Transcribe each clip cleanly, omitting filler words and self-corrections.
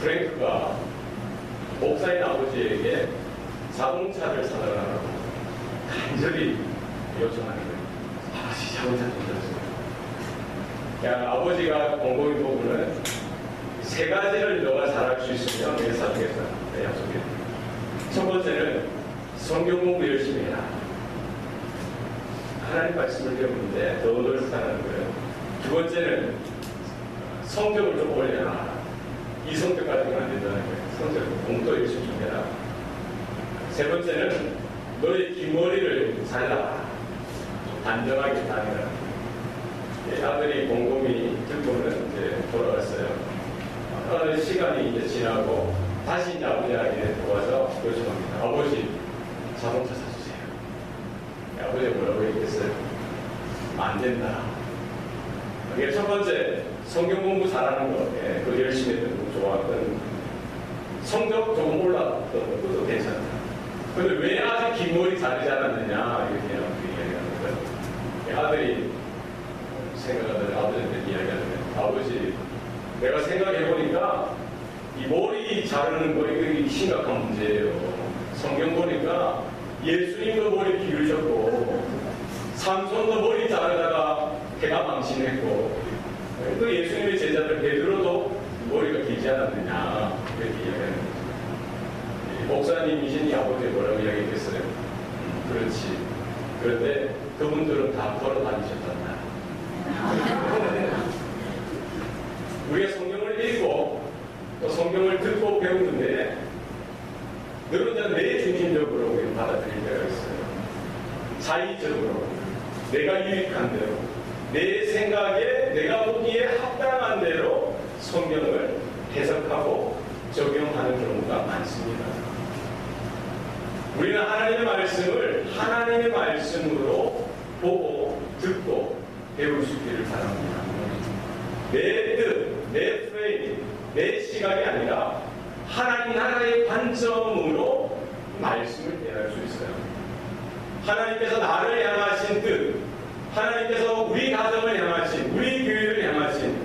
프랭크가 목사인 아버지에게 자동차를 사달라고 간절히 요청하는 거예요. 아버지, 자동차 좀 줬어요. 그냥 아버지가 공공이 보고는 세 가지를 너가 잘할 수 있으면 내가 사주겠다. 약속해. 첫 번째는 성경 공부 열심히 해라. 하나님 말씀을 배우는데 더 늘어나는 거예요. 두 번째는 성적을 좀 올려라. 이 성적 가지고는 안 된다는 거예요. 성적 공부 열심히 좀 해라. 세 번째는 너의 뒷머리를 잘라. 단정하게 다니라. 아들이 곰곰이 듣고는 이제 돌아갔어요. 어느 시간이 이제 지나고 다시 이제 아버지에게 와서 요청합니다. 아버지, 자동차 사주세요. 아버지가 뭐라고 얘기했어요? 안 된다. 이게 첫 번째, 성경 공부 잘하는 거, 그 열심히 했던 거 좋아했던 성적 조금 올랐던 것도 괜찮다. 근데 왜 아직 긴 머리 자르지 않았느냐 이렇게 이야기하는 거예요. 아들이 생각하더니 아버지한테 이야기하는데, 아버지, 내가 생각해보니까 이 머리 자르는 거 이게 심각한 문제예요. 성경 보니까 예수님도 머리 기르셨고 삼손도 머리 자르다가 개가 망신했고 또 예수님의 제자들 베드로도 머리가 길지 않았느냐 이렇게 이야기하는 거죠. 목사님이신 이 아버지 뭐라고 이야기했겠어요? 그렇지. 그런데 그분들은 다 걸어 다니셨잖아. 우리가 성경을 읽고 또 성경을 듣고 배우는데 늘은 내 중심적으로 받아들일 때가 있어요. 자의적으로 내가 유익한 대로 내 생각에 내가 보기에 합당한 대로 성경을 해석하고 적용하는 경우가 많습니다. 우리는 하나님의 말씀을 하나님의 말씀으로 보고 듣고 배울 수 있기를 바랍니다. 내 뜻, 내 프레임, 내 시각이 아니라 하나님 나라의 관점으로 말씀을 대할 수 있어요. 하나님께서 나를 향하신 뜻, 하나님께서 우리 가정을 향하신, 우리 교회를 향하신,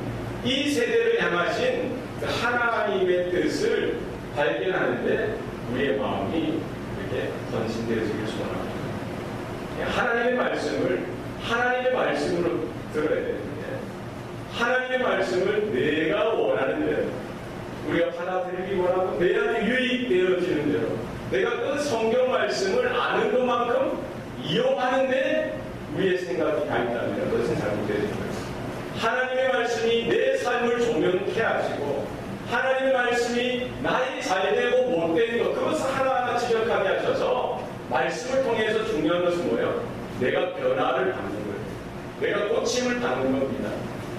이 세대를 향하신 그 하나님의 뜻을 발견하는데 우리의 마음이 이렇게 헌신되어지길 소원합니다. 하나님의 말씀으로 들어야 되는데 하나님의 말씀을 내가 원하는 대로 우리가 받아들이기 원하고 내한테 유익되어지는 대로 내가 그 성경 말씀을 아는 것만큼 이용하는데 우리의 생각이 가 있다면 그것은 잘못되는 거예요. 하나님의 말씀이 내 삶을 조명케 하시고 하나님의 말씀이 나의 잘되고 못된 것 그것을 하나하나 지적하게 하셔서 말씀을 통해서 중요한 것은 뭐예요? 내가 변화를 받는 거예요. 내가 고침을 받는 겁니다.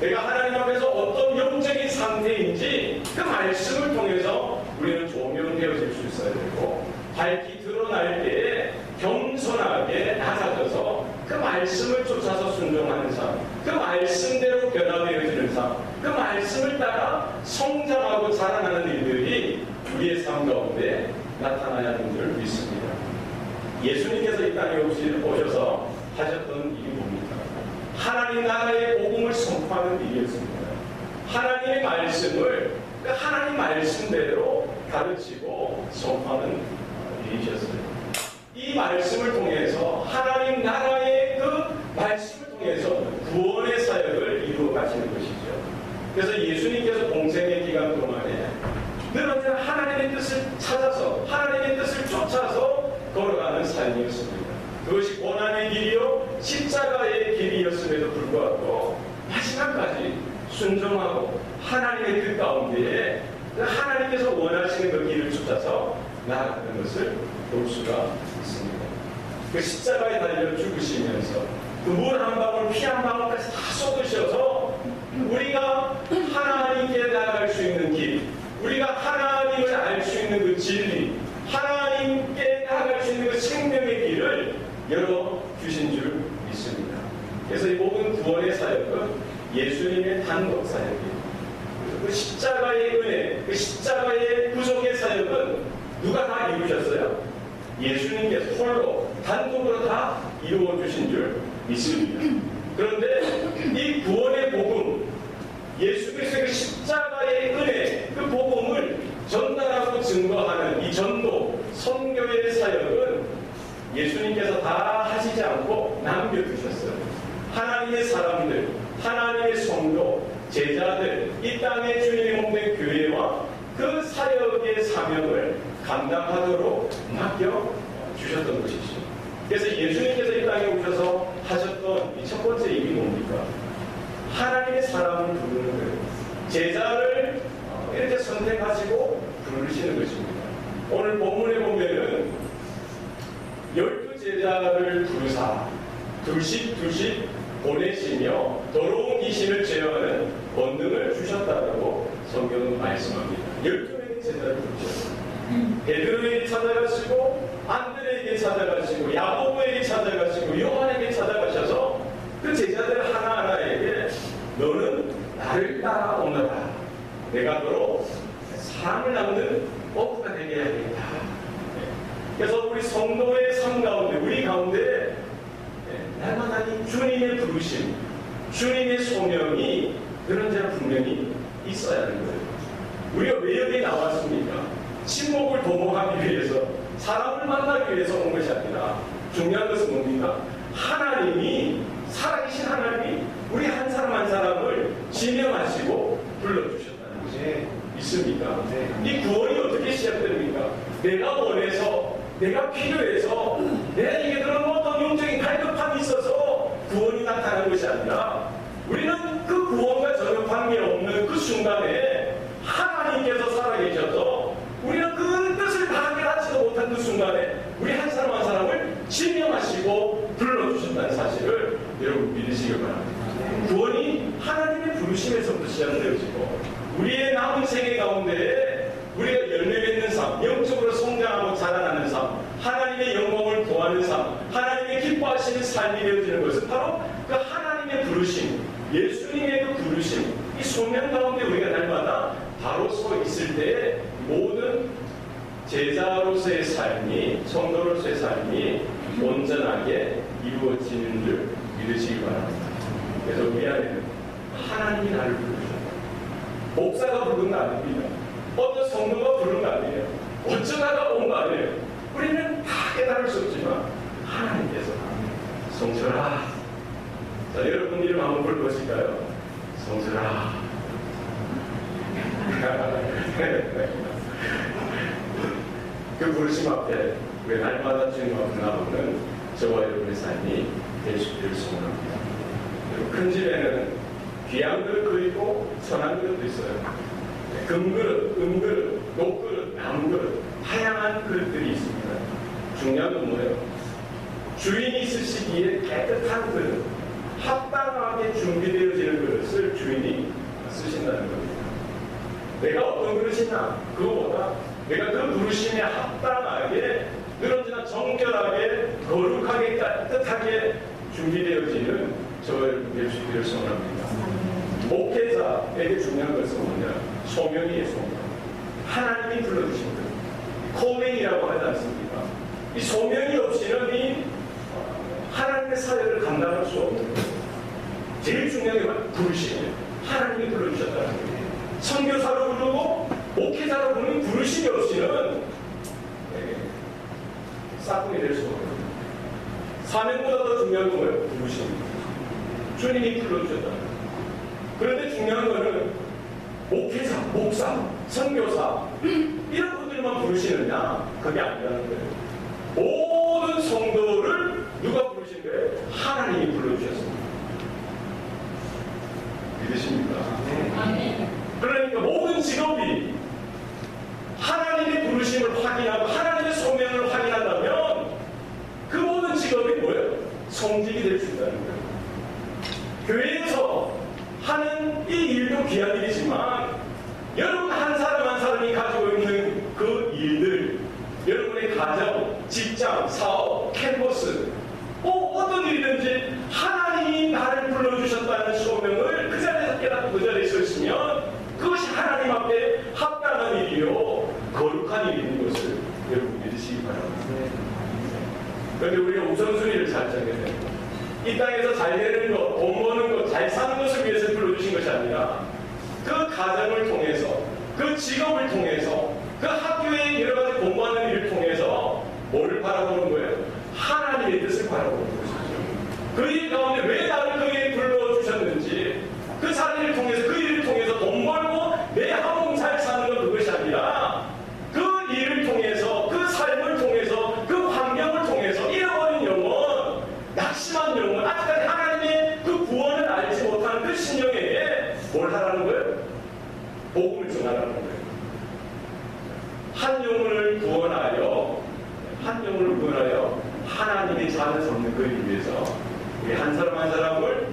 내가 하나님 앞에서 어떤 영적인 상태인지 그 말씀을 통해서 우리는 조명되어질 수 있어야 되고 밝히 드러날 때에 겸손하게 낮아져서 그 말씀을 쫓아서 순종하는 삶, 그 말씀대로 변화되어지는 삶, 그 말씀을 따라 성장하고 자라나는 일들이 우리의 삶 가운데 나타나야 하는 줄 믿습니다. 예수님께서 이 땅에 오셔서 하셨던 일이 뭡니까? 하나님 나라의 복음을 선포하는 일이었습니다. 하나님의 말씀을 그 하나님 말씀대로 가르치고 선포하는 일이셨어요. 이 말씀을 통해서 하나님 나라의 그 말씀을 통해서 구원의 사역을 이루어 가시는 것이죠. 그래서 예수님께서 공생의 기간 동안에 늘 언제나 하나님의 뜻을 찾아서 하나님의 뜻을 쫓아서 걸어가는 삶이었습니다. 그것이 고난의 길이요 십자가의 길이었음에도 불구하고 마지막까지 순종하고 하나님의 뜻 가운데에 하나님께서 원하시는 그 길을 쫓아서 나아가는 것을 볼 수가 있습니다. 그 십자가에 달려 죽으시면서 그 물 한 방울 피 한 방울까지 다 쏟으셔서 우리가 하나님께 나아갈 수 있는 길, 우리가 하나님을 알 수 있는 그 진리, 하나님께 나아갈 수 있는 그 생명의 길을 열어주신 줄 믿습니다. 그래서 이 모든 구원의 사역은 예수님의 단독 사역입니다. 그 십자가의 은혜, 그 십자가의 구속의 사역은 누가 다 이루셨어요? 예수님께서 홀로 단독으로 다 이루어주신 줄 믿습니다. 그런데 이 구원의 복음, 예수 그리스도의 그 십자가의 은혜, 그 복음을 선교의 사역은 예수님께서 다 하시지 않고 남겨두셨어요. 하나님의 사람들, 하나님의 성도, 제자들, 이 땅에 주님의 몸된 교회와 그 사역의 사명을 감당하도록 맡겨주셨던 것이죠. 그래서 예수님께서 이 땅에 오셔서 하셨던 이 첫 번째 일이 뭡니까? 하나님의 사람을 부르는 거예요. 제자를 이렇게 선택하시고 부르시는 것입니다. 오늘 본문에 보면은 12제자를 부르사 둘씩 보내시며 더러운 귀신을 제어하는 권능을 주셨다고 성경은 말씀합니다. 12명의 제자를 부르셨어요. 베드로에게 찾아가시고 안드레에게 찾아가시고 야고보에게 찾아가시고 요한에게 찾아가셔서 그 제자들 하나하나에게 너는 나를 따라오너라. 내가 너로 사람을 낳는 어부가 되게 해야겠다. 그래서 우리 성도의 삶 가운데 우리 가운데 날마다 이 주님의 부르심, 주님의 소명이 그런 자는 분명히 있어야 하는 거예요. 우리가 왜 여기 나왔습니까? 친목을 도모하기 위해서, 사람을 만나기 위해서 온 것이 아니라 중요한 것은 뭡니까? 하나님이, 살아계신 하나님이 우리 한 사람 한 사람을 지명하시고 불러주셨다는 것이 있습니까? 이 구원이 어떻게 시작됩니까? 내가 원해서, 내가 필요해서, 내가 이게 그런 어떤 영적인 갈급함이 있어서 구원이 나타나는 것이 아니라 우리는 그 구원과 전혀 관계없는 그 순간에 하나님께서 살아계셔서 우리는 그 뜻을 다 깨닫지도 못한 그 순간에 우리 한 사람 한 사람을 지명하시고 불러주신다는 사실을 여러분 믿으시길 바랍니다. 구원이 하나님의 부르심에서부터 시작되어지고 우리의 남은 생애 가운데 우리가 열매 맺는 삶, 영적으로 성장하고 자라나는 삶, 하나님의 영광을 구하는 삶, 하나님의 기뻐하시는 삶이 되어지는 것은 바로 그 하나님의 부르심, 예수님의 그 부르심, 이 소명 가운데 우리가 날마다 바로 서 있을 때 모든 제자로서의 삶이, 성도로서의 삶이 온전하게 이루어지는 줄 믿으시기 바랍니다. 그래서 우리 안에는 하나님이 나를 부르셨다. 목사가 부른 거 아닙니다. 어떤 성도가 부른 거 아니에요. 어쩌다가 온 거 아니에요. 우리는 다 깨달을 수 없지만 하나님께서 성철아, 자 여러분 이름 한번 불러보실까요? 성철아. 그 부르심 앞에 우리 날마다 주님 앞에 나오는 저와 여러분의 삶이 될 수 있기를 소원합니다. 큰 집에는 귀한 그릇도 있고 선한 그릇도 있어요. 금그릇, 은그릇, 녹그릇, 나무그릇, 다양한 그릇들이 있습니다. 중요한 건 뭐예요? 주인이 쓰시기에 깨끗한 그릇, 합당하게 준비되어지는 그릇을 주인이 쓰신다는 겁니다. 내가 어떤 그릇이냐, 그거보다 내가 그 부르심에 합당하게, 늘어지나 정결하게, 거룩하게, 따뜻하게 준비되어지는 저를 될 수 있기를 소원합니다. 목회자에게 중요한 것은 뭐냐? 소명이에요, 소명. 하나님이 불러주신 것. 코맹이라고 하지 않습니까? 이 소명이 없이는 이 하나님의 사역을 감당할 수 없는 거예요. 제일 중요한 건 부르심이에요. 하나님이 불러주셨다는 거예요. 선교사로 부르고 목회자로 부르는 부르심이 없이는 싹꿍이 될 수가 없어요. 사명보다 더 중요한 건 뭐예요? 부르심입니다. 주님이 불러주셨다는 거예요. 그런데 중요한 거는 목회자, 목사, 선교사 이런 분들만 부르시느냐? 그게 아니라는 거예요. 모든 성도를 누가 부르신 거예요? 하나님이 불러주셨습니다. 믿으십니까? 네. 그러니까 모든 직업이 하나님의 부르심을 확인하고 하나님의 소명을 확인한다면 그 모든 직업이 뭐예요? 성직이 될 수 있다는 거예요. 교회에서 하는 이 일도 귀한 일이지만 여러분 한 사람 한 사람이 가지고 있는 그 일들, 여러분의 가정, 직장, 사업, 캠퍼스 어떤 일이든지 하나님이 나를 불러주셨다는 소명을 그 자리에서 깨닫고 그 자리에 서 있으면 그것이 하나님 앞에 합당한 일이요 거룩한 일인 것을 여러분 믿으시기 바랍니다. 그런데 우리가 우선순위를 잘 정해야 됩니다. 이 땅에서 잘 되는 것, 돈 버는 것, 잘 사는 것을 위해서 불러주신 것이 아니라 그 가정을 통해서, 그 직업을 통해서, 그 학교에 여러 가지 공부하는 일을 통해서 바라보는 것이죠. 그 일 가운데 왜 나를 그 일에 불러주셨는지, 그 자리를 통해서, 그 일을 통해서 돈 벌고 내 한몸 잘 사는 건 그것이 아니라 그 일을 통해서, 그 삶을 통해서, 그 환경을 통해서 잃어버린 영혼, 낙심한 영혼, 아직까지 하나님의 그 구원을 알지 못하는 그 신령에게 뭘 하라는 거예요? 복음을 전하라는 거예요. 한 영혼을 구원하여 하나님의 자녀 삼는 그 일 위해서 우리 한 사람 한 사람을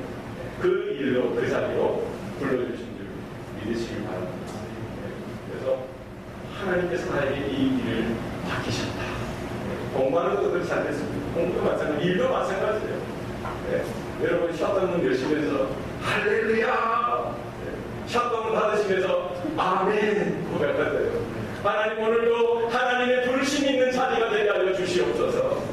그 일로, 그 자리로 불러주신 줄 믿으시길 바랍니다. 그래서 하나님께서 나에게 이 일을 맡기셨다. 공부하는 것도 그렇지 않겠습니까? 공부도 마찬가지, 일도 마찬가지예요. 네. 여러분 샷다운 열심히 해서 할렐루야! 네. 샷다운 받으시면서 아멘! 고백하세요. 하나님, 오늘도 하나님의 부르심이 있는 자리가 되게 하여 주시옵소서.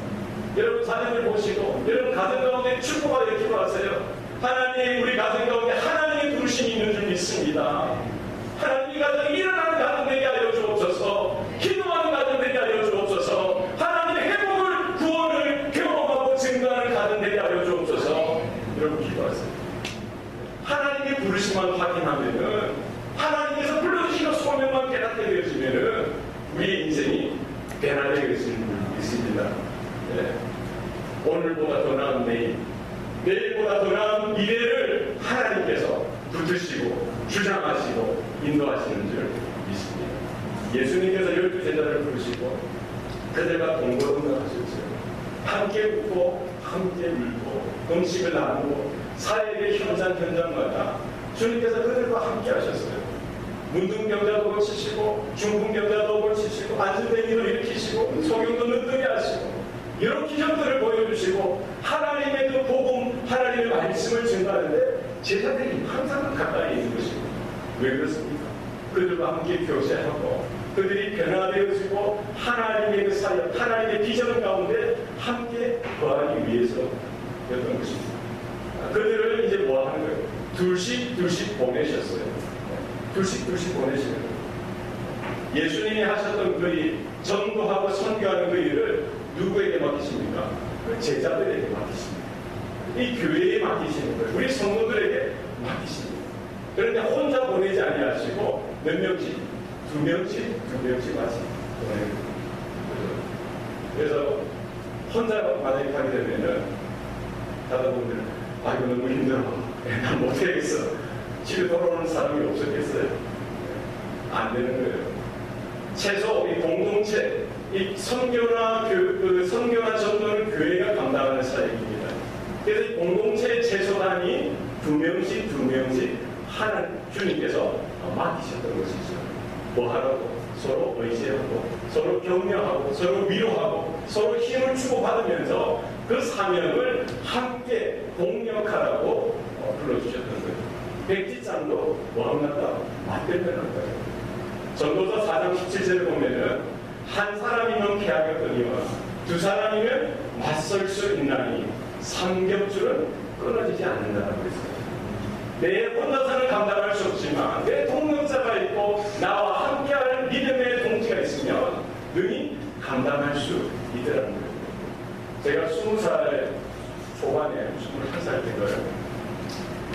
여러분 자녀들 보시고 여러분 가정 가운데 축복하여 기도하세요. 하나님, 우리 가정 가운데 하나님의 부르심이 있는 줄 믿습니다. 하나님, 이 가정이 일어나는 가정 되게 하여 주옵소서. 기도하는 가정 되게 하여 주옵소서. 하나님의 회복을, 구원을 경험하고 증거하는 가정 되게 하여 주옵소서. 여러분 기도하세요. 하나님의 부르심만 확인하면은, 하나님께서 불러주시고 소명만 깨닫게 되어지면은 우리의 인생이 변화되게 되실 줄 믿습니다. 네. 오늘보다 더 나은 내일, 내일보다 더 나은 미래를 하나님께서 붙드시고 주장하시고 인도하시는 줄 믿습니다. 예수님께서 12 제자를 부르시고 그들과 동거동락하셨죠. 함께 웃고 함께 울고 음식을 나누고 사역의 현장마다 주님께서 그들과 함께 하셨어요. 문둥병자도 고치시고 중풍병자도 고치시고 안진뱅이도 일으키시고 소경도 눈뜨게 하시고 이런 기적들을 보여주시고 하나님의 그 복음, 하나님의 말씀을 증거하는데 제자들이 항상 가까이 있는 것이고, 왜 그렇습니까? 그들과 함께 교제하고 그들이 변화되어지고 하나님의 그 사역, 하나님의 비전 가운데 함께 거하기 위해서였던 것입니다. 그들을 이제 뭐 하는 거예요? 둘씩 보내셨어요. 둘씩 보내시는 거예요. 예수님이 하셨던 그 일, 전도하고 선교하는 그 일을 누구에게 맡기십니까? 제자들에게 맡기십니다. 이 교회에 맡기시는 거예요. 우리 성도들에게 맡기십니다. 그런데 혼자 보내지 아니하시고 몇 명씩? 두 명씩 같이 보내는 거예요. 그래서 혼자 만약에 가게 되면은 가다 보면 이거 너무 힘들어. 난 못하겠어. 집에 돌아오는 사람이 없었겠어요? 안 되는 거예요. 최소 이 공동체, 이 선교나 선교나 전도는 교회가 감당하는 사역입니다. 그래서 이 공동체의 최소단이 두 명씩 하나님 주님께서 맡기셨던 것이죠. 뭐 하라고? 서로 의지하고, 서로 격려하고, 서로 위로하고, 서로 힘을 주고받으면서 그 사명을 함께 공력하라고 불러주셨던 거예요. 백지장도 뭐합니까? 맞들면한 거예요. 전도서 4장 17절을 보면은 한 사람이면 패하겠거니와 두 사람이면 맞설 수 있나니 삼겹줄은 끊어지지 않는다라고 했어요. 내 혼자서는 감당할 수 없지만 내 동력자가 있고 나와 함께할 믿음의 동지가 있으면 능히 감당할 수 있더라는 거예요. 제가 20살 초반에 21살 때거든요.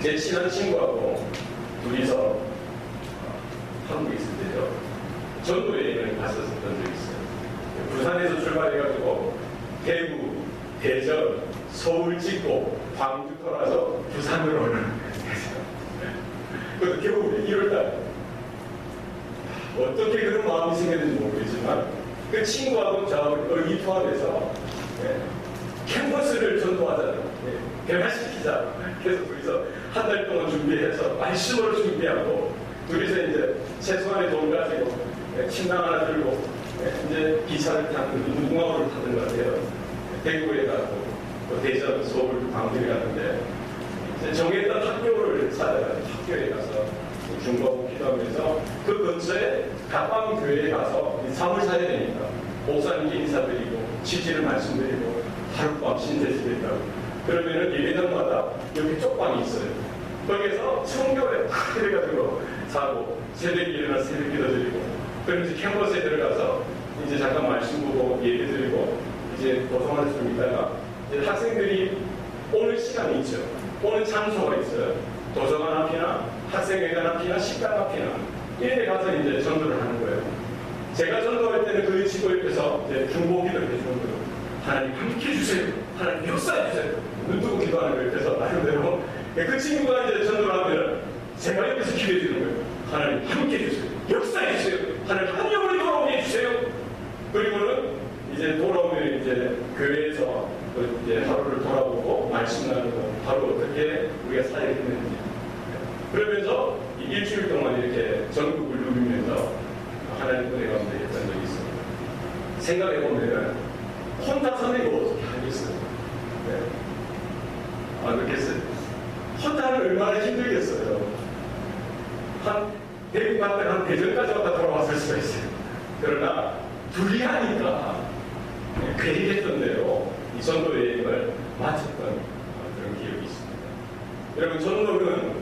제 친한 친구하고 둘이서 한국에 있을 때요, 전도 여행을 갔었던 적이 있어요. 부산에서 출발해가지고 대구, 대전, 서울 찍고 광주 돌아서 부산으로 오는 그것도 겨울에 1월달. 어떻게 그런 마음이 생겼는지 모르겠지만 그 친구하고 저 의기투합해서 캔버스를 전도하잖아요. 변화시키자. 그래서 둘이서 한 달 동안 준비해서 말씀으로 준비하고 둘이서 이제 최소한의 돈 가지고 침낭 하나 들고 이제 기차를 타는 무궁화호를 타는 것 같아요. 대구에 가고 또 대전, 서울, 광주에 갔는데 정했던 학교를 찾아가지고 학교에 가서 중과고 기도하면서 그 근처에 각방교회에 가서 사물 사야 되니까 목사님께 인사드리고 지지를 말씀드리고 하룻밤 신세지겠다고. 그러면은 예배당마다 여기 쪽방이 있어요. 거기에서 청교에 탁 들어가지고 자고 새벽에 일어나 새벽 기도드리고 그러면서 캠퍼스에 들어가서 이제 잠깐 말씀 보고 예배 드리고 이제 보통하는 좀 있다가 이제 학생들이 오는 시간이 있죠. 오는 장소가 있어요. 도서관 앞이나 학생회관 앞이나 식당 앞이나 이런 데 가서 이제 전도를 하는 거예요. 제가 전도할 때는 그 친구 옆에서 이제 중보기도를 해주는 거예요. 하나님 함께 해주세요. 하나님 역사해주세요. 눈 뜨고 기도하는 거예요. 그래서 나름대로 그 친구가 이제 전도를 하면 제가 옆에서 기도해 주는 거예요. 하나님 함께 해주세요. 역사해주세요. 하나님 한 영혼이 돌아오게 해주세요. 그리고는 이제 돌아오면 이제 교회에서 이제 하루를 돌아보고 말씀 나누고 하루 어떻게 우리가 살아있는지 그러면서 일주일 동안 이렇게 전국을 누비면서 하나님 은혜 가운데 했던 적이 있습니다. 생각해보면 혼자서는 이거 어떻게 하겠어요? 네. 안 그렇겠어요? 혼자는 얼마나 힘들겠어요. 대구 갔다가 한 대전까지 왔다 돌아왔을 수가 있어요. 그러나 둘이 하니까 계획했던 대로 이 전도 여행을 마쳤던 그런 기억이 있습니다. 여러분, 전도는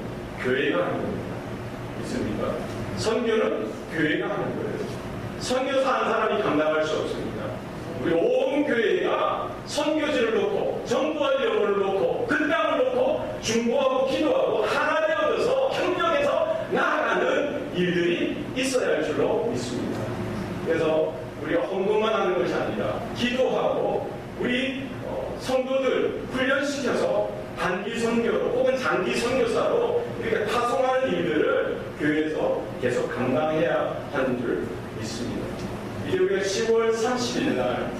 교회가 하는 겁니다. 있습니까? 선교는 교회가 하는 거예요. 선교사 한 사람이 감당할 수 없습니다. 우리 온 교회가 선교지를 놓고 전도할 영혼을 놓고 그 땅을 놓고 중보하고 기도하고 하나 되어서 협력해서 나아가는 일들이 있어야 할 줄로 믿습니다. 그래서 우리가 헌금만 하는 것이 아니라 기도하고 우리 성도들 훈련시켜서 단기 선교로 혹은 장기 선교사로 이렇게 파송하는 일들을 교회에서 계속 감당해야 하는 줄 믿습니다. 이제 우리가 10월 30일 날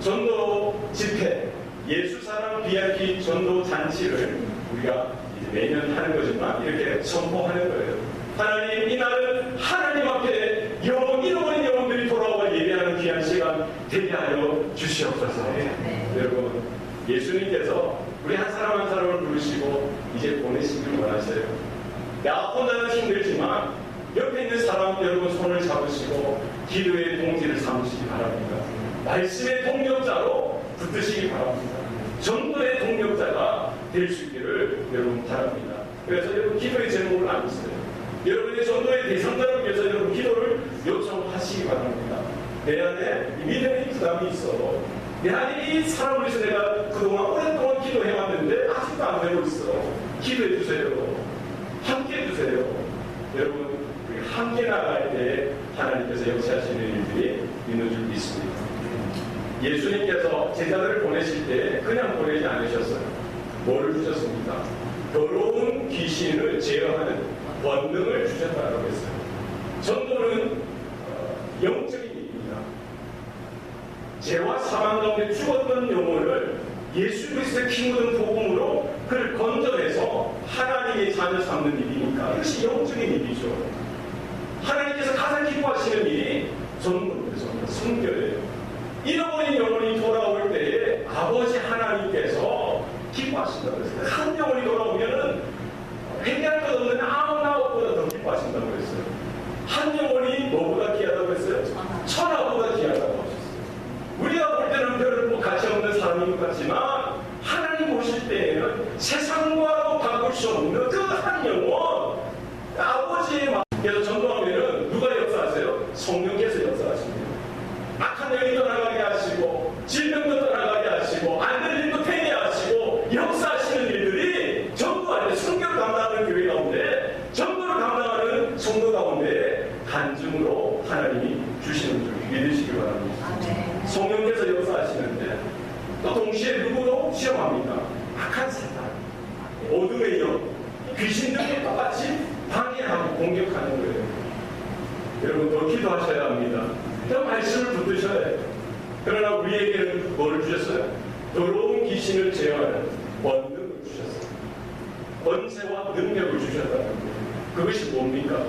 전도 집회, 예수사랑 VIP 전도 잔치를 우리가 이제 매년 하는 거지만 이렇게 선포하는 거예요. 하나님, 이날은 하나님 앞에 잃어버린 영혼들이 돌아와 예배하는 귀한 시간 되게 하여 주시옵소서. 여러분, 예수님께서 우리 한 사람 한 사람을 부르시고 이제 보내시길 원하세요. 나 혼자는 힘들지만 옆에 있는 사람 여러분 손을 잡으시고 기도의 동지를 삼으시기 바랍니다. 말씀의 동력자로 붙드시기 바랍니다. 전도의 동력자가 될 수 있기를 여러분 바랍니다. 그래서 여러분 기도의 제목을 나누세요. 여러분의 전도의 대상자를 위해서 여러분 기도를 요청하시기 바랍니다. 내 안에 믿음의 부담이 있어. 내 안에 이 사람을 위해서 내가 그동안 오랫동안 기도해왔는데 아직도 안 되고 있어. 기도해 주세요. 함께 해주세요. 여러분, 우리 함께 나갈 때 하나님께서 역사하시는 일들이 있는 줄 믿습니다. 예수님께서 제자들을 보내실 때 그냥 보내지 않으셨어요. 뭐를 주셨습니까? 더러운 귀신을 제어하는 권능을 주셨다고 했어요. 전도는 영적인 일입니다. 죄와 사망 가운데 죽었던 영혼을 예수 그리스도의 피 묻은 복음으로 그를 건져내서 하나님의 자녀 삼는 일이니까 이것이 영적인 일이죠. 하나님께서 가장 기뻐하시는 일이 전도에서 선교예요. 잃어버린 영혼이 돌아올 때에 아버지 하나님께서 기뻐하신다고 했어요. 한 영혼이 돌아오면은 회개할 것 없는 아무나 것보다 더 기뻐하신다고 했어요. 한 영혼이 뭐보다 귀하다고 했어요? 천하보다 귀하다고 하셨어요. 우리가 볼 때는 별로 가치 없는 사람인 것 같지만 하나님 보실 때에는 세상과도 바꿀 수 없는 그 한 영혼, 아버지의 마음. 그래서 전도하면은 누가 역사하세요? 성령께서 역사하십니다. 악한 영이 떠나가게 하시고 질병도 떠나가게 하시고 안 될 일도 되게 하시고 역사하시는 일들이 전도할 때 성교를 감당하는 교회 가운데 전도를 감당하는 성도 가운데 간증으로 하나님이 주시는 줄 믿으시기 바랍니다. 성령께서 역사하시는데 또 동시에 누구도 시험합니다. 악한 사탄, 어둠의 영, 귀신들도 똑같이 방해하고 공격하는 거예요. 여러분 더 기도하셔야 합니다. 더 말씀을 붙드셔야 해요. 그러나 우리에게는 뭐를 주셨어요? 더러운 귀신을 제어하는 권능을 주셨어요. 권세와 능력을 주셨다는 거예요. 그것이 뭡니까?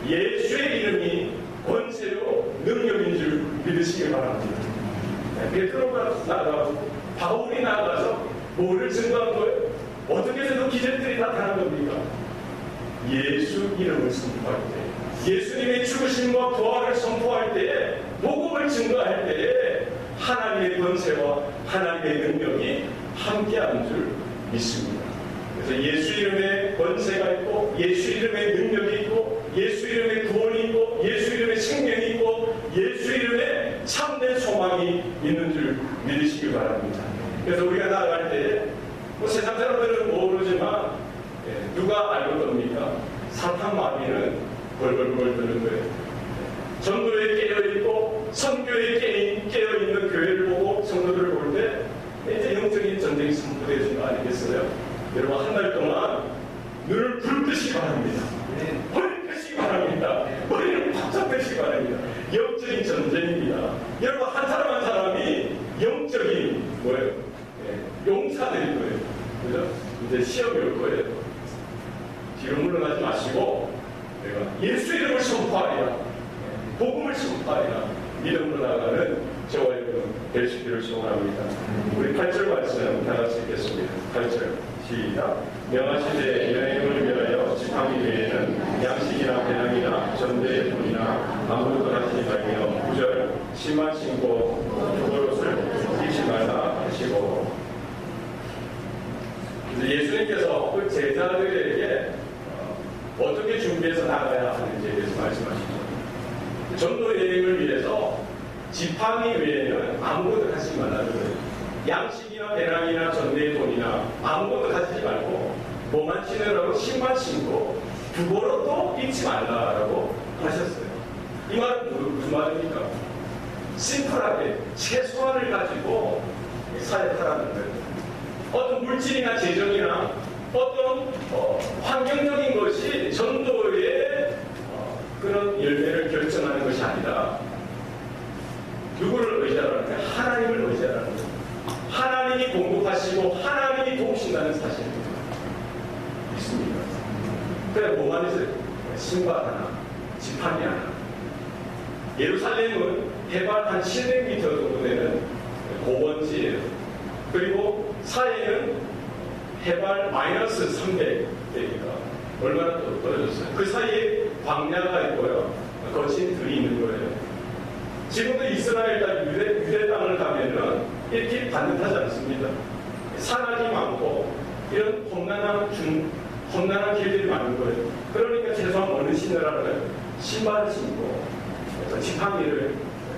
예수의 이름이 권세요 능력인 줄 믿으시기 바랍니다. 베드로가 나가고 바울이 나가서 뭐를 증거한 거예요? 어떻게 해서 그 기적들이 나타난 겁니까? 예수 이름을 선포할 때, 예수님의 죽으심과 부활을 선포할 때에, 복음을 증거할 때에 하나님의 권세와 하나님의 능력이 함께하는 줄 믿습니다. 그래서 예수 이름의 권세가 있고, 예수 이름의 능력이 있고, 예수 이름의 구원이 있고, 예수 이름의 생명이 있고, 예수 이름의 참된 소망이 있는 줄 믿으시기 바랍니다. 그래서 우리가 나아갈 때, 뭐 세상 사람들은 모르지만, 누가 알고 겁니까? 사탄 마귀는 벌벌벌 드는 거예요. 전도에 깨어있고, 선교에 깨어있는 교회를 보고, 성도들을 볼 때, 이제 영적인 전쟁이 선포되어진 거 아니겠어요? 여러분, 한 달 동안 눈을 붉듯이 바랍니다. 머리를 펴시기 바랍니다. 머리를 바짝 펴시기 바랍니다. 영적인 전쟁입니다. 여러분, 한 사람 한 사람이 영적인 뭐예요? 용사들일 거예요. 그죠? 이제 시험이 올 거예요. 뒤로 물러나지 마시고 내가 예수 이름을 선포하리라. 복음을 선포하리라. 믿음으로 나가는 저와 여러분 될 수 있기를 소원합니다. 우리 8절 말씀 다 같이 읽겠습니다. 8절 시작. 명하시되 여행을 위하여 지팡이 외에는 양식이나 배낭이나 전대의 돈이나 아무것도 하시지 말며 9절 신만 신고 두벌옷을 입지 말라 하시고. 예수님께서 그 제자들에게 어떻게 준비해서 나가야 하는지에 대해서 말씀하시죠. 전도 여행을 위해서 지팡이 외에는 아무것도 가지지 말라는 거예요. 양식이나 배낭이나 전대의 돈이나 아무것도 가지지 말고 뭐만 신으라고 신만 신고 두벌옷도 입지 말라라고 하셨어요. 이 말은 무슨 말입니까? 심플하게 최소한을 가지고 사역하라는 거예요. 어떤 물질이나 재정이나 어떤 환경적인 것이 전도의 그런 열매를 결정하는 것이 아니라 누구를 의지하라는 거예요? 하나님을 의지하라는 거예요. 하나님이 공급하시고 하나님이 도우신다는 사실입니다. 믿습니까? 그래 뭐만 있어요? 신발 하나, 지팡이 하나. 예루살렘은 해발 한 700m 정도 되는 고원지예요. 그리고 사해는 해발 마이너스 300대니까 얼마나 또 떨어졌어요. 그 사이에 광야가 있고요. 거친 들이 있는 거예요. 지금도 이스라엘 땅 유대 땅을 가면은 이렇게 반듯하지 않습니다. 산악이 많고 이런 험난한 길들이 많은 거예요. 그러니까 최소한 어느 신으라는 거예요. 신발을 신고 지팡이를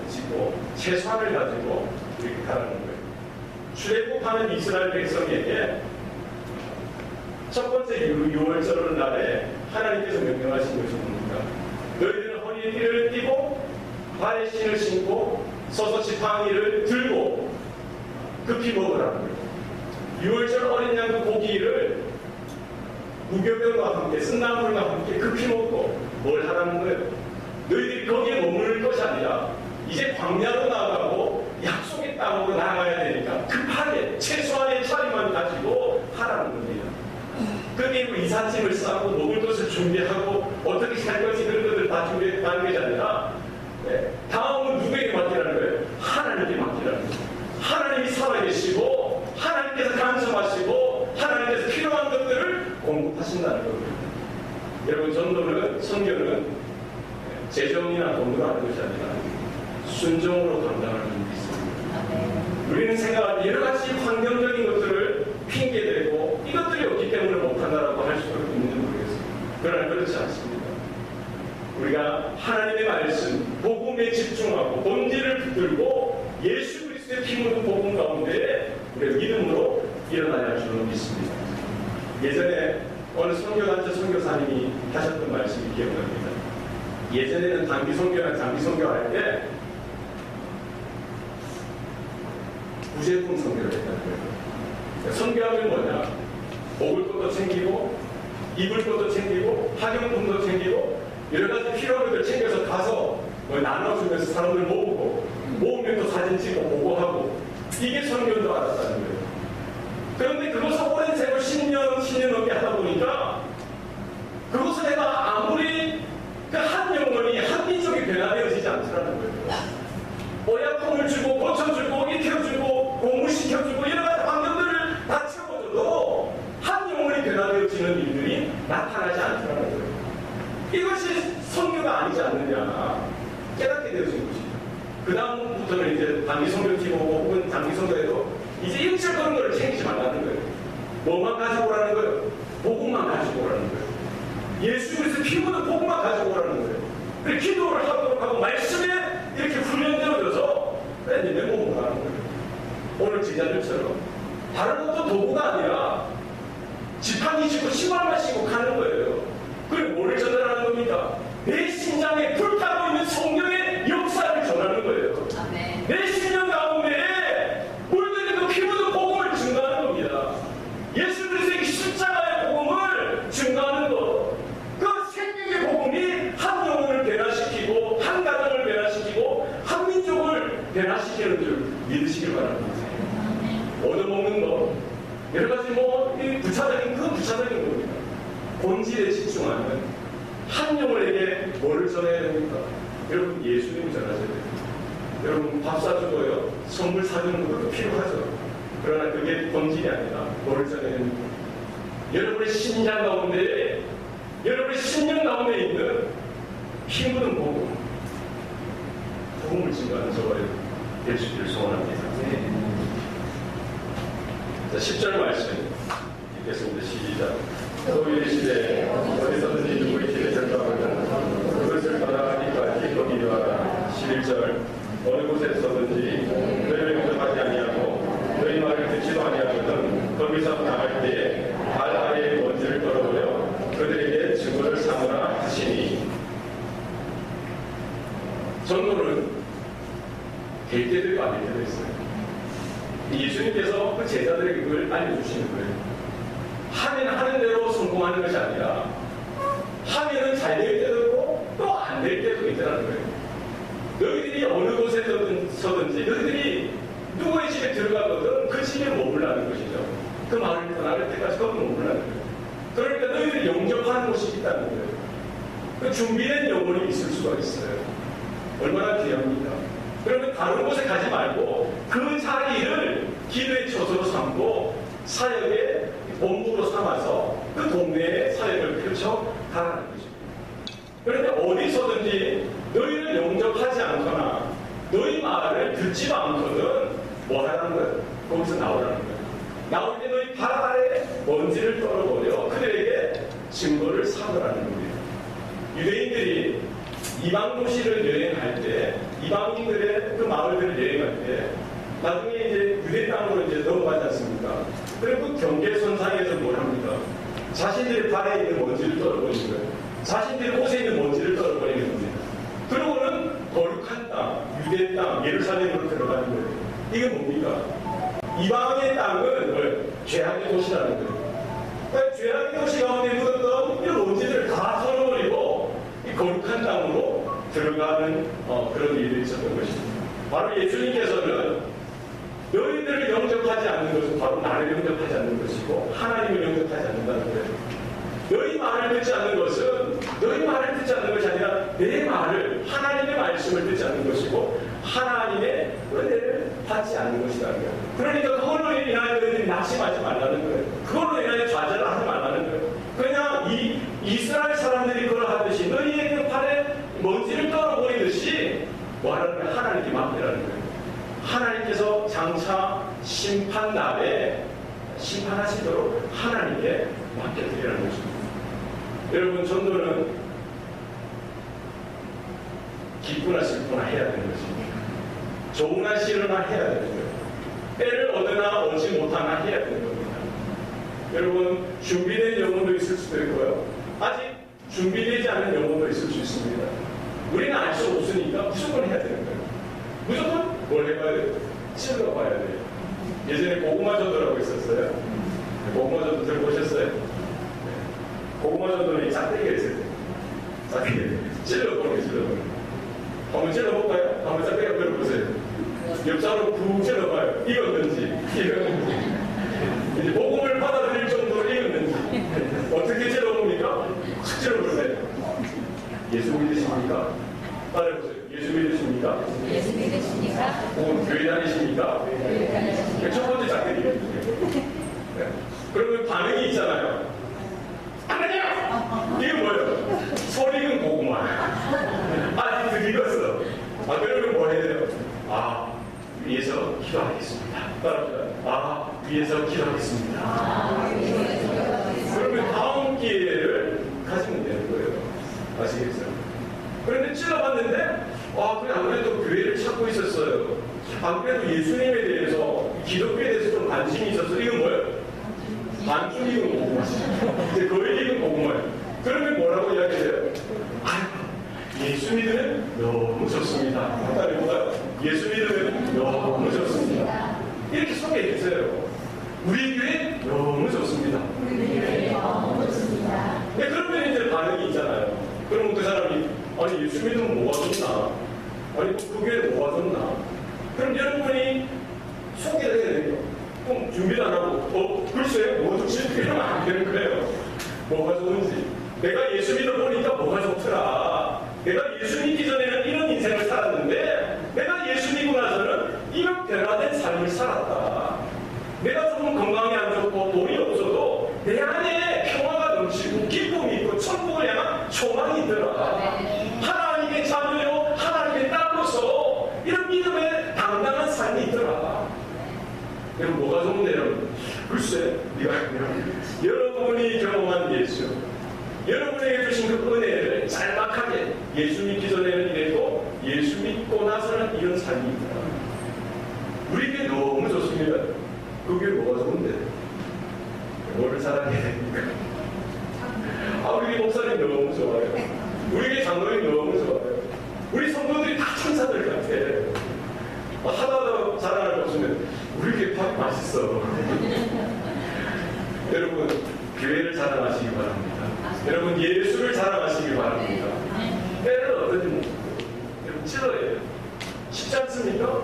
짚고 최소한을 가지고 이렇게 가라는 거예요. 출애굽하는 이스라엘 백성에게 첫 번째 6월절 날에 하나님께서 명령하신 것이 뭡니까? 너희들은 허리에 띠를 띠고 발에 신을 신고 서서 지팡이를 들고 급히 먹으라는 거예요. 6월절 어린 양 그 고기를 무교병과 함께 쓴나물과 함께 급히 먹고 뭘 하라는 거예요? 너희들이 거기에 머무를 것이 아니라 이제 광야로 나가고 약속의 땅으로 나가야 되니까 급하게 최소한의 차림만 가지고 하라는 겁니다. 그게 뭐 이삿짐을 싸고 먹을 것을 준비하고 어떻게 살 것이 그런 것들 다 준비하는 것이 아니라 다음은 누구에게 맡기라는 거예요? 하나님께 맡기라는 거예요. 하나님이 살아계시고 하나님께서 간섭하시고 하나님께서 필요한 것들을 공급하신다는 겁니다. 여러분 전도는 선교는 재정이나 돈으로 하는 것이 아니라 순종으로 감당하는 것이 있습니다. 우리는 생각할 여러 가지 환경적인 것들을 핑계대고 이것들이 없기 때문에 못한다라고 할 수도 있는지 모르겠습니다. 그러나 그렇지 않습니다. 우리가 하나님의 말씀, 복음에 집중하고 본질을 붙들고 예수 그리스도의 피 묻은 복음 가운데 우리가 믿음으로 일어나야 할 줄로 믿습니다. 예전에 어느 선교단체 선교사님이 하셨던 말씀이 기억납니다. 예전에는 단기 선교나 장기 선교할 때 부재품 선교를 했다는 거예요. 선교하면 뭐냐? 먹을 것도 챙기고 입을 것도 챙기고 학용품도 챙기고 여러 가지 필요한 것들 챙겨서 가서 뭐 나눠주면서 사람들 모으면 또 사진 찍고 보고하고 이게 선교인 줄 알았다는 거예요. 그런데 그것을 오랜 세월 10년 넘게 하다 보니까 그것을 내가 아무리 그 한 영혼이 한 민족이 변화되어지지 않더라는 거예요. 오약품을 주고 고쳐주고 익혀주고 공부시켜주고 여러 가지 환경들을 다 채워줘도 한 영혼이 변화되어지는 일들이 나타나지 않더라는 거예요. 이것이 선교가 아니지 않느냐 깨닫게 되어진 것이죠. 그 다음부터는 이제 단기 선교팀 오고 혹은 단기 선교에도 이제 일절 그런 걸 챙기지 말라는 거예요. 뭐만 가지고 오라는 거예요? 복음만 가지고 오라는 거예요. 예수 그리스도 피 묻은 복음만 가지고 오라는 거예요. 그리고 기도를 하도록 하고 말씀에 이렇게 훈련되어져서 내 몸으로 가는 거예요. 오늘 제자들처럼 또 도구가 아니라 지팡이 짚고 신발만 신고 가는 거예요. 그리고 뭐를 전달하는 겁니까? 내 심장에 불타고 있는 성령의 역사를 전하는 거예요. 아멘. 내 심령 가운데 물들이고 피 묻은 복음을 증거하는 겁니다. 예수 그리스도의 십자가의 복음을 증거하는 것. 그 생명의 복음이 한 영혼을 변화시키고 한 가정을 변화시키고 한 민족을 변화시키는 줄 믿으시길 바랍니다. 얻어먹는 것, 여러 가지 이 부차적인 겁니다. 본질에 집중하는 한 영혼에게 뭐를 전해야 됩니까? 여러분 예수님 전하셔야 됩니다. 여러분 밥 사주고요, 선물 사주는 것도 필요하죠. 그러나 그게 본질이 아니라 뭐를 전해야 됩니까? 여러분의 심장 가운데, 여러분의 심령 가운데 있는 피 묻은 복음을 증거하는 저와 될 수 있기를 소원합니다. 자, 10절 말씀 읽겠습니다. 시작. 너희의 시대에 어디서든지 누구의 집에 들어가거든 그것을 받아가기까지 거기 하라. 11절. 어느 곳에서든지 너희를 용납하지 아니하고 너희 말을 듣지도 아니하거든 거기서 나갈 때에 발 아래의 먼지를 떨어버려 그들에게 증거를 삼으라 하시니. 전도는 될 때도 있고 안 될 때도 있어요. 예수님께서 그 제자들에게 그걸 알려주시는 거예요. 하면 하는 대로 성공하는 것이 아니라 하면은 잘 될 때도 있고 또 안 될 때도 있다는 거예요. 너희들이 어느 곳에서든지 너희들이 누구의 집에 들어가거든 그 집에 머물라는 것이죠. 그 마을을 떠나갈 때까지 거기 머물라는 거예요. 그러니까 너희들이 영접하는 곳이 있다는 거예요. 그 준비된 영혼이 있을 수가 있어요. 얼마나 귀합니까? 그러면 다른 곳에 가지 말고 그 자리를 기도의 처소로 삼고 사역의 본부로 삼아서 그 동네에 사역을 펼쳐 가라는 것입니다. 그런데 어디서든지 너희를 영접하지 않거나 너희 말을 듣지도 않거든 뭐 하라는 거예요? 거기서 나오라는 거예요. 나올 때 너희 발 아래 먼지를 떨어버려 그들에게 증거를 삼으라는 겁니다. 유대인들이 이방 도시를 여행할 때, 이방인들의 그 마을들을 여행할 때, 나중에 이제 유대 땅으로 이제 넘어가지 않습니까? 그리고 그 경계선상에서 뭘 합니까? 자신들의 발에 있는 먼지를 떨어버리는 거예요. 자신들의 옷에 있는 먼지를 떨어버리는 겁니다. 그러고는 거룩한 땅, 유대 땅, 예루살렘으로 들어가는 거예요. 이게 뭡니까? 이방의 땅은 뭘? 죄악의 도시라는 거예요. 그러니까 죄악의 도시 가운데 묻었던 이 먼지들을 다 털어버리고 이 거룩한 땅으로 들어가는 그런 일이 있었던 것입니다. 바로 예수님께서는 너희들을 영접하지 않는 것은 바로 나를 영접하지 않는 것이고 하나님을 영접하지 않는다는 거예요. 너희 말을 듣지 않는 것은 너희 말을 듣지 않는 것이 아니라 내 말을 하나님의 말씀을 듣지 않는 것이고 하나님의 은혜를 받지 않는 것이라는 거예요. 그러니까 그걸로 인하여 너희들이 낙심하지 말라는 거예요. 그걸로 인하여 좌절을 하지 말라는 거예요. 그냥 이 이스라엘 사람들이 그러하듯이 너희의 그 발에 먼지를 떨어버리듯이 뭐하라는 거예요? 하나님께 맡기라는 거예요. 하나님께서 장차 심판 날에 심판하시도록 하나님께 맡겨드리라는 것입니다. 여러분 전도는 기쁘나 슬프나 해야 되는 것입니다. 좋으나 싫으나 해야 되는 거예요. 때를 얻으나 얻지 못하나 해야 되는 겁니다. 여러분 준비된 영혼도 있을 수도 있고요. 아직 준비되지 않은 영혼도 있을 수 있습니다. 우리는 알 수 없으니까 무조건 해야 되는 거예요. 무조건 뭘 해봐야 돼요? 찔러봐야 돼요. 예전에 고구마 전도라고 있었어요. 고구마 전도 들어보셨어요? 고구마 전도는 짝대기가 있어요. 짝대기. 찔러보는 게 찔러보는 거. 한번 찔러볼까요? 한번 짝대기 한번 들어보세요. 옆자로 푹 찔러봐요. 익었는지, 익었는지. 이제 복음을 받아들일 정도로 익었는지. 어떻게 찔러봅니까? 툭 찔러보세요. 예수 믿으십니까? 따라해보세요. 예수 믿으십니까? 예수 믿으십니까? 교회 다니십니까? 교회 다니십니까? 첫 번째 짝대기예요. 네. 그러면 반응이 있잖아요. 안 돼요! 이게 뭐예요? 소리는 고구마. 아직 익었어. 그러면 뭐 해야 돼요? 위에서 기도하겠습니다. 따라합시다. 위에서 기도하겠습니다. 그러면 다음 기회를 가지면 되는 거예요. 아시겠어요? 그런데 찔러봤는데, 그래, 아무래도 교회를 찾고 있었어요. 안 그래도 예수님에 대해서, 기독교에 대해서 좀 더 관심이 있어서 이건 뭐예요? 반쯤 익은 고구마. 이제 거의 익은 고구마예요. 그러면 뭐라고 이야기해요? 예수 믿으면 너무 좋습니다. 다른 뭐가요? 예수 믿으면 너무 좋습니다. 이렇게 소개해 주세요. 우리 교회 너무 좋습니다. 네, 그러면 이제 반응이 있잖아요. 그럼 그 사람이 아니 예수 믿으면 뭐가 좋나? 아니 그 교회 뭐가 좋나? 그럼 여러분이 소개를 해야 돼요. 그럼 준비도 안 하고 글쎄 뭐 좋지? 이러면 안 되는 거예요. 뭐가 좋은지. 내가 예수 믿어보니까 뭐가 좋더라. 내가 예수 믿기 전에는 이런 인생을 살았는데 내가 예수 믿고 나서는 이런 변화된 삶을 살았다. 내가 조금 건강이 안 좋고 돈이 없어도 내 안에 평화가 넘치고 기쁨이 있고 천국을 향한 소망이 있더라. 하나님의 자녀요 하나님의 딸로서 이런 믿음의 당당한 삶이 있더라. 여러분 뭐가 좋은데 여러분? 글쎄 여러분이 경험한 예수, 여러분에게 주신 그 은혜를 짤막하게 예수 믿기 전에는 이랬고 예수 믿고 나서는 이런 삶이 있더라. 우리에게 너무 좋습니다. 그게 뭐가 좋은데? 뭐를 사랑해야 됩니까? 우리 목사님 너무 좋아요. 우리 장로님 너무 좋아요. 우리 성도들이 다 천사들 같아. 하나도 자랑할 거 없으면 우리 교회 밥 맛있어. 여러분 교회를 자랑하시기 바랍니다. 여러분 예수를 자랑하시기 바랍니다. 때를 어떤지 모르겠어요. 여러분 찔러야 쉽지 않습니까?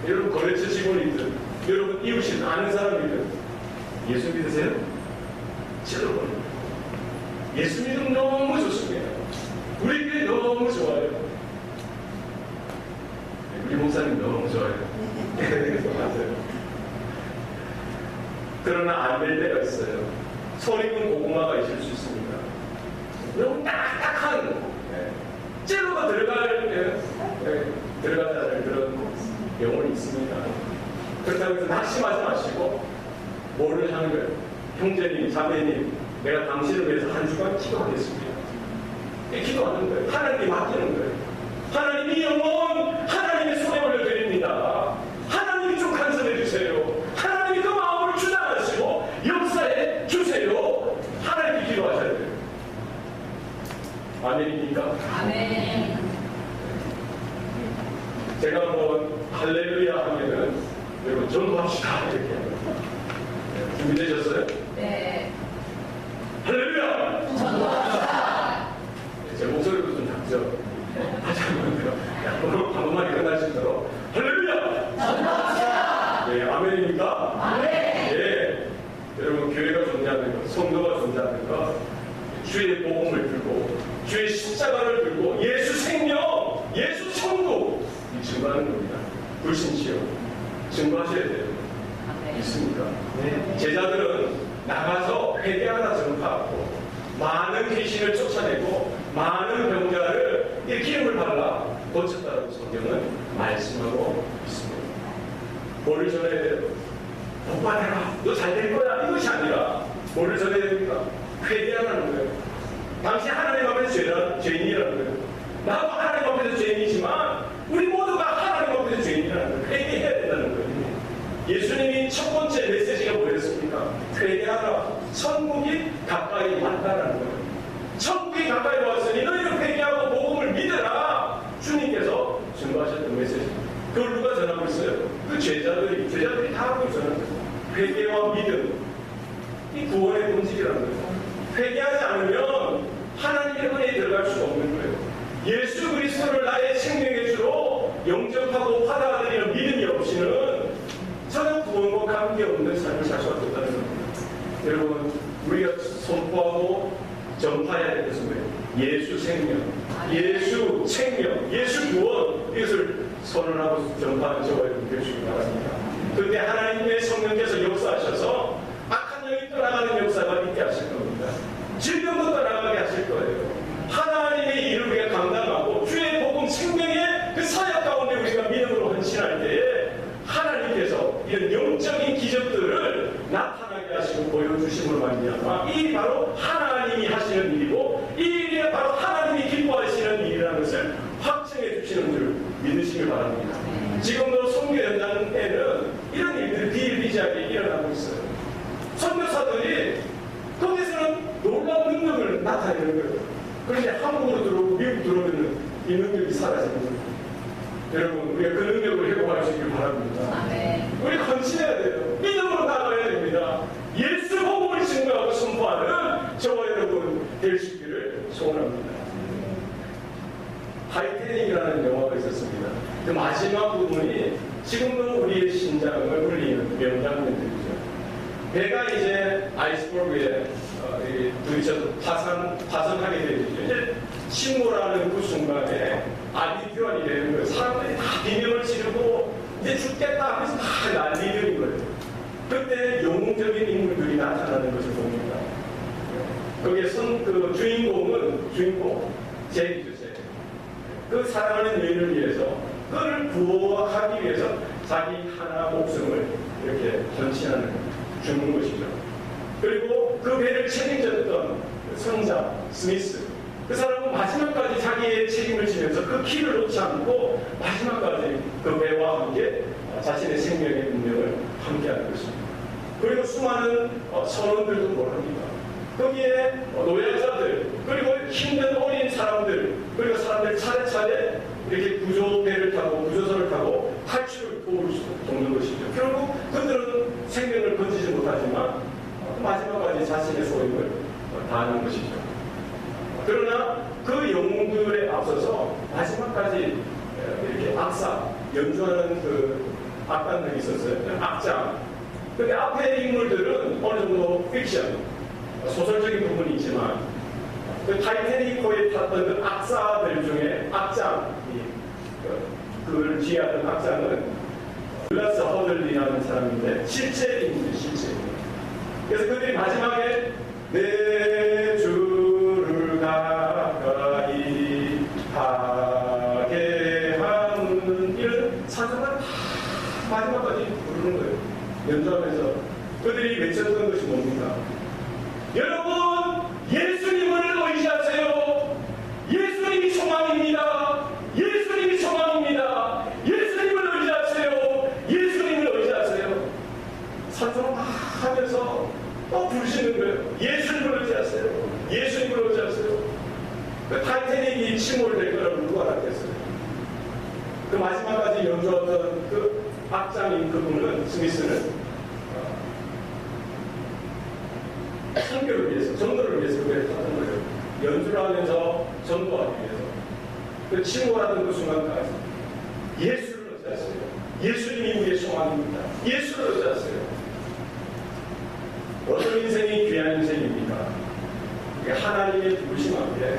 여러분 거래처 직원이든 여러분 이웃이 아는 사람이든 예수 믿으세요? 찔러버려요. 예수 믿으면 너무 좋습니다. 우리 교회 너무 좋아요. 우리 목사님 너무 좋아요. 맞아요. 그러나 안 될 때가 있어요. 손 익은 고구마가 있을 수 있습니다. 너무 딱딱한 찔러가 들어가지 않을 그런 영혼이 있습니다. 그렇다고 해서 낙심하지 마시고 뭐를 하는 거예요? 형제님, 자매님, 내가 당신을 위해서 한 주간 기도하겠습니다. 기도하는 거예요. 하나님께 맡기는 거예요. 하나님이 영원 하나님의 손에 올려드립니다. 하나님이 좀 간섭해 주세요. 하나님이 그 마음을 주장하시고 역사해 주세요. 하나님께 기도하셔야 돼요. 아멘입니까? 아멘. 제가 한번 할렐루야 하면은 여러분 전도합시다 이렇게 준비되셨어요? 네. 할렐루야! 전도합시다. 제 목소리도 좀 작죠? 다시 한번 한번만에 끝날 수 있도록 할렐루야! 전도합시다. 예, 아멘입니까? 아멘. 예, 여러분 교회가 존재하는 것, 성도가 존재하는 것, 주의 복음을 들고 주의 십자가를 들고 예수 생명, 예수 천국 이 증거하는 겁니다. 불신치요. 증거하셔야 돼요. 있습니까? 네. 제자들은 나가서 회개하라 전파하고 많은 귀신을 쫓아내고 많은 병자를 이 기름을 발라 고쳤다라고 성경은 말씀하고 있습니다. 뭐를 전해야 돼요? 복 받아라. 너 잘 될 거야. 이것이 아니라 뭐를 전해야 됩니까? 회개하라는 거예요. 당신 하나님 앞에서 죄인이라는 거예요. 나도 하나님 앞에서 죄인이지만 우리 모두가 하나님 앞에서 죄인이라는 거예요. 회개해야 된다는 거예요. 예수님이 첫 번째 메시지가 뭐였습니까? 회개하라. 천국이 가까이 왔다라는 거예요. 천국이 가까이 왔으니 너희는 회개하고 복음을 믿어라. 주님께서 증거하셨던 메시지. 그걸 누가 전하고 있어요? 그 제자들이 다 하고 있어요. 회개와 믿음. 이 구원의 본질이라는 거예요. 회개하지 않으면 하나님의 은혜에 들어갈 수가 없는 거예요. 예수 그리스도를 나의 생명의 주로 영접하고 받아들이는 믿음이 없이는 전혀 구원과 관계없는 삶을 살 수가 없다는 겁니다. 여러분 우리가 선포하고 전파해야 될 것은 뭐예요? 예수 생명, 예수 생명, 예수 구원 이것을 선언하고 전파하는 저와 여러분 되시기 바랍니다. 그때 하나님의 성령께서 역사하셔서 악한 영이 떠나가는 역사가 있게 하실 겁니다. 질병도 떠나가게 하실 거예요. 하나님의 일을 우리가 감당하고 주의 복음 생명의 그 사역 가운데 우리가 믿음으로 헌신할 때에 하나님께서 이런 영적인 기적들을 나타나게 하시고 보여주심으로 말미암아 이 바로 하나님이 하시는 일이고 이 일이 바로 하나님이 기뻐하시는 일이라는 것을 확증해 주시는 줄 믿으시길 바랍니다. 지금도 선교 현장에는 이런 일들이 비일비재하게 일어나고 나타내는 거예요. 그런데 한국으로 들어오고 미국 들어오면 이 능력이 사라지는 거예요. 여러분, 우리가 그 능력을 회복할 수 있길 바랍니다. 아멘. 우리 헌신해야 돼요. 믿음으로 나가야 됩니다. 예수 복음을 증거하고 선포하는 저와 여러분 될 수 있기를 소원합니다. 타이타닉이라는 영화가 있었습니다. 그 마지막 부분이 지금도 우리의 심장을 울리는 명장면들이죠. 배가 이제 아이스버그에 부딪혀서 파손하게 되죠. 이제 침몰하는 그 순간에 아비규환이 되는 거예요. 사람들이 다 비명을 지르고 이제 죽겠다 하면서 다 난리는 거예요. 그때 영웅적인 인물들이 나타나는 것을 봅니다. 거기에 그 주인공 잭이죠. 그 사랑하는 여인을 위해서 그를 구원하기 위해서 자기 하나 목숨을 이렇게 헌신하는 주는 것이죠. 그리고 그 배를 책임졌던 선자 스미스, 그 사람은 마지막까지 자기의 책임을 지면서 그 키를 놓지 않고 마지막까지 그 배와 함께 자신의 생명의 운명을 함께하는 것입니다. 그리고 수많은 선원들도 몰합니다. 거기에 노약자들, 그리고 힘든 어린 사람들, 그리고 사람들 차례차례 이렇게 구조배를 타고 구조선을 타고 탈출을 도울 수 돕는 것이죠. 결국 그들은 생명을 건지지 못하지만 마지막까지 자신의 소임을 다하는 것이죠. 그러나 그 영웅들에 앞서서 마지막까지 이렇게 악사, 연주하는 그 악단들이 있었어요. 악장. 근데 앞에 인물들은 어느 정도 픽션, 소설적인 부분이 있지만 그 타이타닉호에 탔던 그 악사들 중에 악장, 그걸 지휘하던 악장은 글라스 허들리라는 사람인데 실제 인물, 실제 인물. 그래서 그들이 마지막에 내 주를 가까이 하게 하는 이런 찬송을 마지막까지 부르는 거예요. 연주하면서 그들이 외쳤던 것이 뭡니까? 여러분, 예수님을 의지하세요. 예수님이 소망입니다. 예수님이 소망입니다. 예수님을 의지하세요. 예수님을 의지하세요. 찬송을 막 하면서 또 부르시는 거예요. 예수님을 의지하세요. 예수님을 의지하세요. 그 타이타닉이 침몰될 거라고 누가 알았겠어요? 그 마지막까지 연주하던 그 악장인 그분은, 스미스는 선교를 위해서, 전도를 위해서 그걸 했던 거예요. 연주를 하면서 전도하기 위해서. 그 침몰하던 그 순간까지 예수를 의지하세요. 예수님이 우리의 소망입니다. 예수를 의지하세요. 어떤 인생이 귀한 인생입니까? 하나님의 부르심 앞에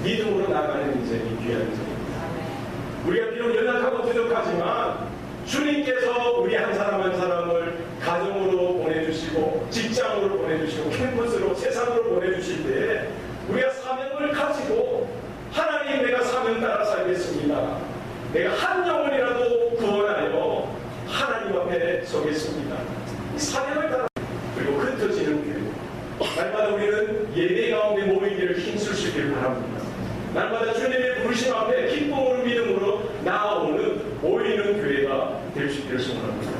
믿음으로 나가는 인생이 귀한 인생입니다. 우리가 비록 연약하고 부족하지만 주님께서 우리 한 사람 한 사람을 가정으로 보내주시고 직장으로 보내주시고 캠퍼스로 세상으로 보내주실 때 우리가 사명을 가지고 하나님, 내가 사명 따라 살겠습니다. 내가 한 영혼이라도 구원하여 하나님 앞에 서겠습니다. 이 사명을 따라, 그리고 흩어지는 교회. 날마다 우리는 예배 가운데 모이기를 힘쓸 수 있기를 바랍니다. 날마다 주님의 부르심 앞에 기쁨으로 믿음으로 나아오는 모이는 교회가 될 수 있기를 소원합니다.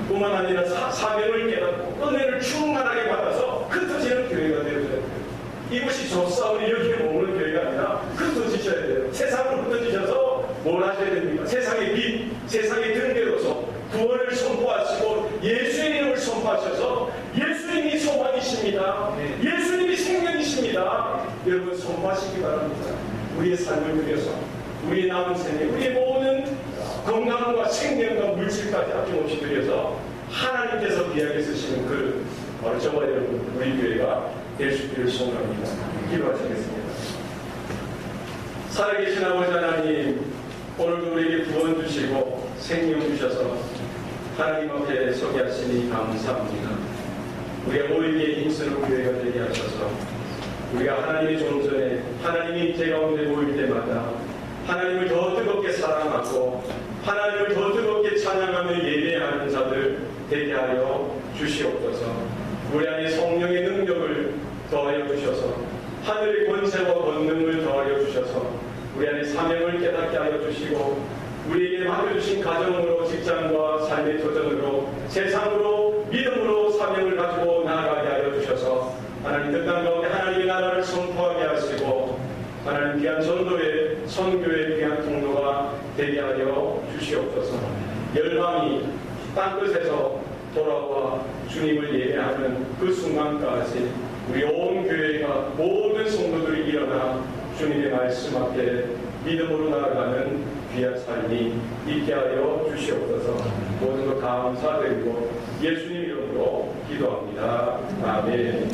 뿐만 아니라 사명을 깨닫고 은혜를 충만하게 받아서 흩어지는 교회가 되어야 돼요. 이곳이 조사원이 여기에 머무는 교회가 아니라 흩어지셔야 돼요. 세상으로 흩어지셔서 뭘 하셔야 됩니까? 세상의 빛, 세상의 등대로서 구원을 선포하시고 예수의 이름을 선포하셔서 예수님이 소망이십니다. 예수님이 생명이십니다. 여러분 선포하시기 바랍니다. 우리의 삶을 들여서 우리의 남은 생에 우리의 모든 건강과 생명과 물질까지 아낌없이 들여서 하나님께서 귀하게 쓰시는 그 바로 저와 여러분 우리 교회가 될 수 있기를 소원합니다. 기도하시겠습니다. 살아계신 아버지 하나님, 오늘도 우리에게 구원 주시고 생명 주셔서 하나님 앞에 서게 하시니 감사합니다. 우리가 모이기에 힘쓰는 교회가 되게 하셔서 우리가 하나님의 존전에 하나님이 제 가운데 모일 때마다 하나님을 더 뜨겁게 사랑하고 하나님을 더 뜨겁게 찬양하며 예배하는 자들 되게 하여 주시옵소서. 우리 안에 성령의 능력을 더하여 주셔서 하늘의 권세와 권능을 더하여 주셔서 우리 안에 사명을 깨닫게 하여 주시고 우리에게 맡겨주신 가정으로 직장과 삶의 도전으로 세상으로 믿음으로 사명을 가지고 나아가게 하여 주셔서 하나님 뜻 가운데 하나님의 나라를 선포하게 하시고 하나님 귀한 전도의 선교의 귀한 통로가 되게 하여 주시옵소서. 열방이 땅끝에서 돌아와 주님을 예배하는 그 순간까지 우리 온 교회가 모든 성도들이 일어나 주님의 말씀 앞에 믿음으로 나아가는 귀한 삶이 있게 하여 주시옵소서. 모든 것 감사드리고 예수님 이름으로 기도합니다. 아멘.